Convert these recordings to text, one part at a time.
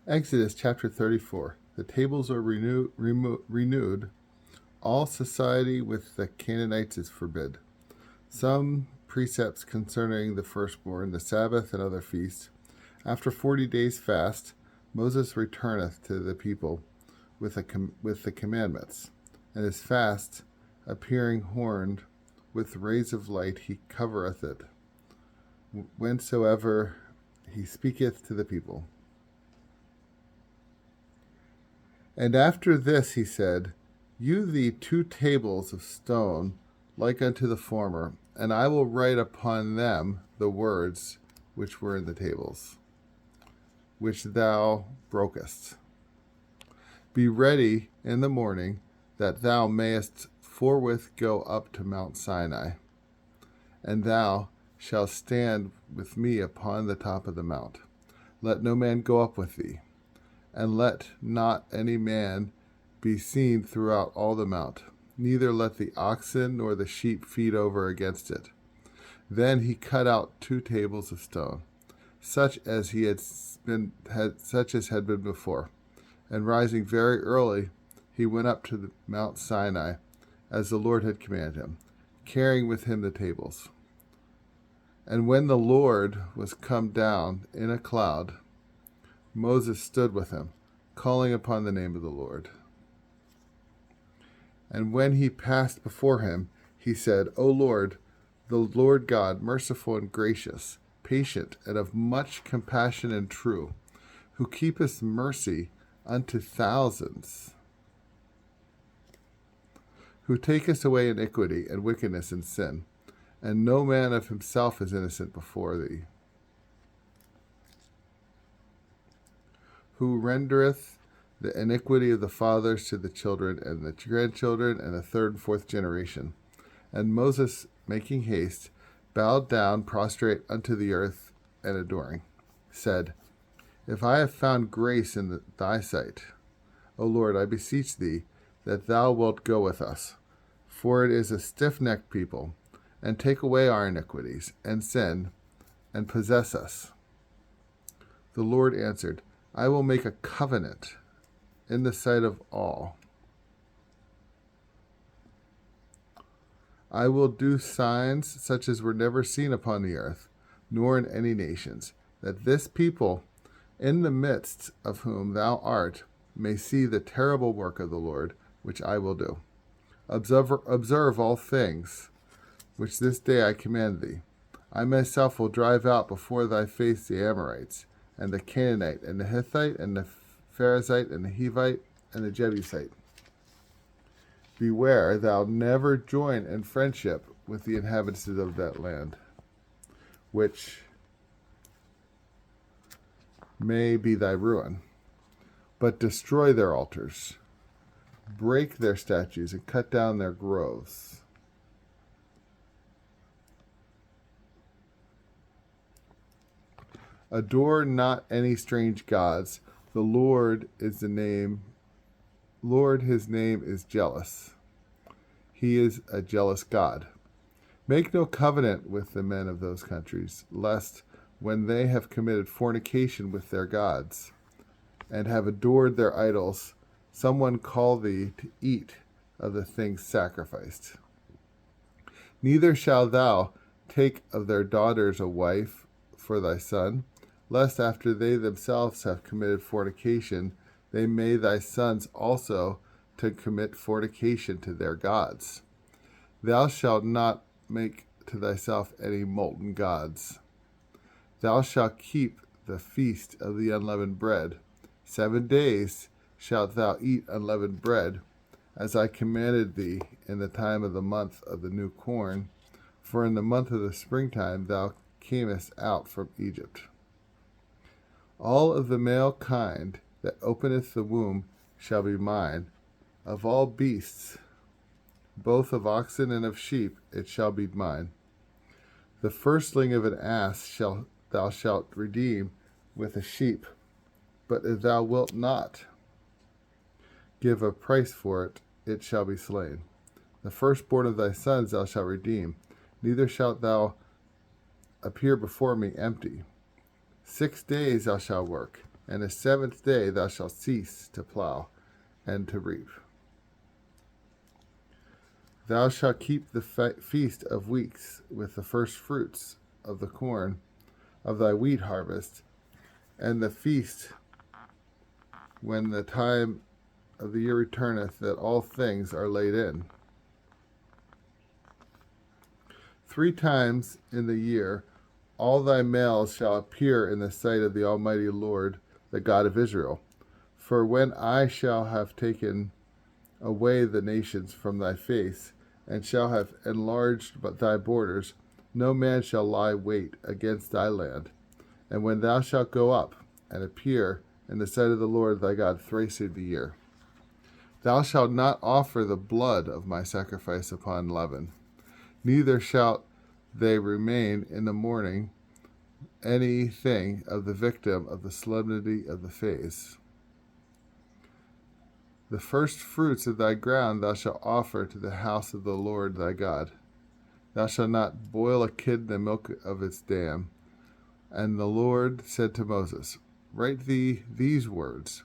Exodus chapter 34. The tables are renewed. All society with the Canaanites is forbid. Some precepts concerning the firstborn, the Sabbath, and other feasts. After 40 days fast, Moses returneth to the people with the commandments, and his fast, appearing horned with rays of light, he covereth it, whensoever he speaketh to the people. And after this he said, Hew thee 2 tables of stone like unto the former, and I will write upon them the words which were in the tables, which thou brokest. Be ready in the morning, that thou mayest forthwith go up to Mount Sinai, and thou shalt stand with me upon the top of the mount. Let no man go up with thee, and let not any man be seen throughout all the mount, neither let the oxen nor the sheep feed over against it. Then he cut out 2 tables of stone, such as had been before, and rising very early, he went up to the Mount Sinai, as the Lord had commanded him, carrying with him the tables. And when the Lord was come down in a cloud, Moses stood with him, calling upon the name of the Lord. And when he passed before him, he said, O Lord, the Lord God, merciful and gracious, patient, and of much compassion and true, who keepeth mercy unto thousands, who taketh away iniquity and wickedness and sin, and no man of himself is innocent before thee, who rendereth the iniquity of the fathers to the children and the grandchildren and the 3rd and 4th generation. And Moses, making haste, bowed down prostrate unto the earth, and adoring, said, If I have found grace in thy sight, O Lord, I beseech thee that thou wilt go with us, for it is a stiff-necked people, and take away our iniquities and sin, and possess us. The Lord answered, I will make a covenant in the sight of all. I will do signs such as were never seen upon the earth, nor in any nations, that this people, in the midst of whom thou art, may see the terrible work of the Lord, which I will do. Observe all things which this day I command thee. I myself will drive out before thy face the Amorites, and the Canaanite, and the Hittite, and the Pharisite, and the Hivite, and the Jebusite. Beware thou never join in friendship with the inhabitants of that land, which may be thy ruin, but destroy their altars, break their statues, and cut down their groves. Adore not any strange gods. The Lord his name is jealous. He is a jealous God. Make no covenant with the men of those countries, lest when they have committed fornication with their gods, and have adored their idols, someone call thee to eat of the things sacrificed. Neither shalt thou take of their daughters a wife for thy son, lest after they themselves have committed fornication, they may thy sons also to commit fornication to their gods. Thou shalt not make to thyself any molten gods. Thou shalt keep the feast of the unleavened bread. 7 days shalt thou eat unleavened bread, as I commanded thee in the time of the month of the new corn, for in the month of the springtime thou camest out from Egypt. All of the male kind that openeth the womb shall be mine. Of all beasts, both of oxen and of sheep, it shall be mine. The firstling of an ass thou shalt redeem with a sheep, but if thou wilt not give a price for it, it shall be slain. The firstborn of thy sons thou shalt redeem, neither shalt thou appear before me empty. 6 days thou shalt work, And the 7th day thou shalt cease to plow and to reap. Thou shalt keep the feast of weeks with the first fruits of the corn of thy wheat harvest, and the feast when the time of the year returneth, that all things are laid in. 3 times in the year all thy males shall appear in the sight of the Almighty Lord, the God of Israel. For when I shall have taken away the nations from thy face, and shall have enlarged thy borders, no man shall lie wait against thy land. And when thou shalt go up and appear in the sight of the Lord thy God thrice in the year, thou shalt not offer the blood of my sacrifice upon leaven, neither shalt they remain in the morning anything of the victim of the solemnity of the feast. The first fruits of thy ground thou shalt offer to the house of the Lord thy God. Thou shalt not boil a kid in the milk of its dam. And the Lord said to Moses, Write thee these words,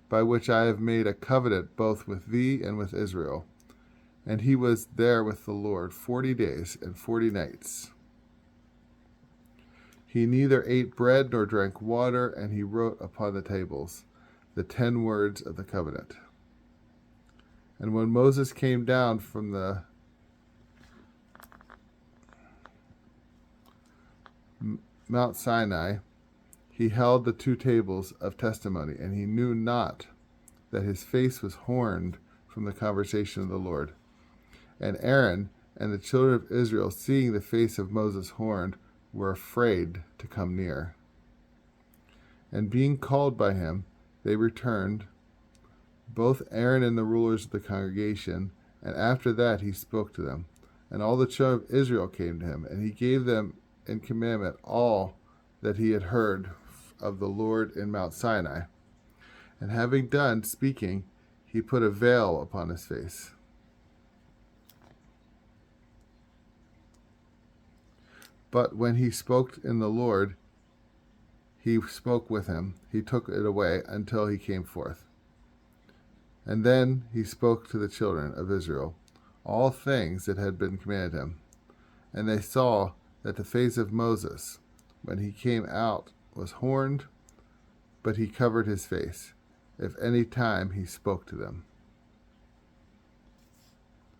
by which I have made a covenant both with thee and with Israel. And he was there with the Lord 40 days and 40 nights. He neither ate bread nor drank water, and he wrote upon the tables the 10 words of the covenant. And when Moses came down from the Mount Sinai, he held the 2 tables of testimony, and he knew not that his face was horned from the conversation of the Lord. And Aaron and the children of Israel, seeing the face of Moses horned, were afraid to come near. And being called by him, they returned, both Aaron and the rulers of the congregation, and after that he spoke to them. And all the children of Israel came to him, and he gave them in commandment all that he had heard of the Lord in Mount Sinai. And having done speaking, he put a veil upon his face. But when he spoke in the Lord, he spoke with him. He took it away until he came forth. And then he spoke to the children of Israel all things that had been commanded him. And they saw that the face of Moses, when he came out, was horned, but he covered his face, if any time he spoke to them.